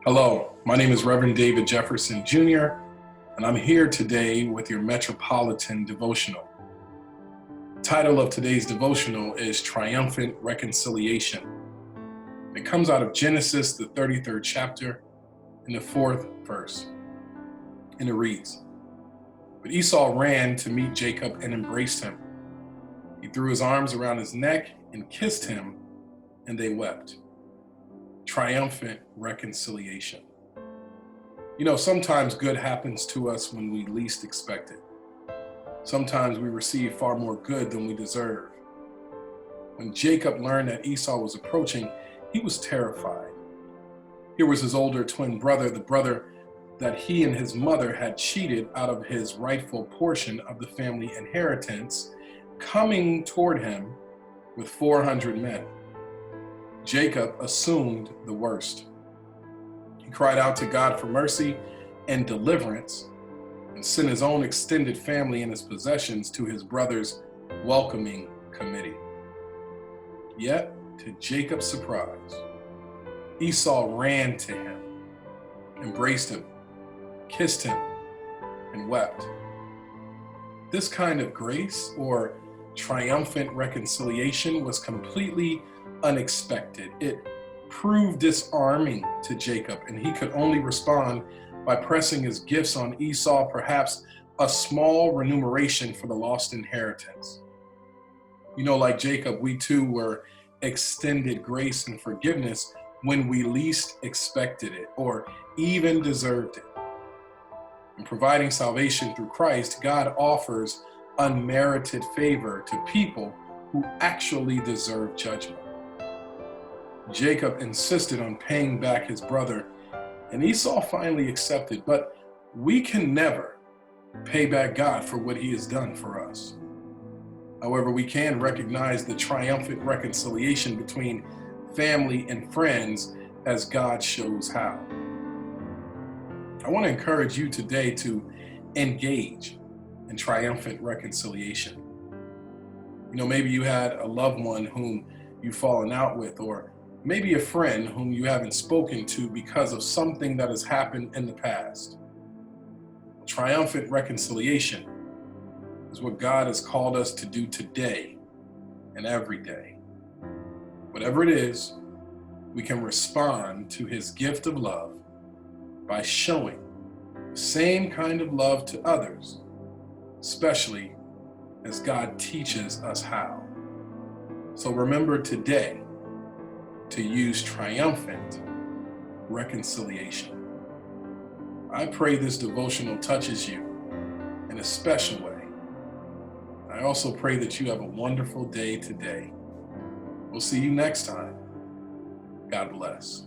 Hello, my name is Reverend David Jefferson Jr., and I'm here today with your Metropolitan Devotional. The title of today's devotional is Triumphant Reconciliation. It comes out of Genesis, the 33rd chapter, in the 4th verse. And it reads, "But Esau ran to meet Jacob and embraced him. He threw his arms around his neck and kissed him, and they wept." Triumphant reconciliation. You know, sometimes good happens to us when we least expect it. Sometimes we receive far more good than we deserve. When Jacob learned that Esau was approaching, he was terrified. Here was his older twin brother, the brother that he and his mother had cheated out of his rightful portion of the family inheritance, coming toward him with 400 men. Jacob assumed the worst. He cried out to God for mercy and deliverance and sent his own extended family and his possessions to his brother's welcoming committee. Yet, to Jacob's surprise, Esau ran to him, embraced him, kissed him, and wept. This kind of grace or triumphant reconciliation was completely unexpected. It proved disarming to Jacob, and he could only respond by pressing his gifts on Esau, perhaps a small remuneration for the lost inheritance. You know, like Jacob, we too were extended grace and forgiveness when we least expected it or even deserved it. In providing salvation through Christ, God offers unmerited favor to people who actually deserve judgment. Jacob insisted on paying back his brother, and Esau finally accepted, but we can never pay back God for what he has done for us. However, we can recognize the triumphant reconciliation between family and friends as God shows how. I want to encourage you today to engage in triumphant reconciliation. You know, maybe you had a loved one whom you've fallen out with, or maybe a friend whom you haven't spoken to because of something that has happened in the past. Triumphant reconciliation is what God has called us to do today and every day. Whatever it is, we can respond to his gift of love by showing the same kind of love to others, especially as God teaches us how. So remember today to use triumphant reconciliation. I pray this devotional touches you in a special way. I also pray that you have a wonderful day today. We'll see you next time. God bless.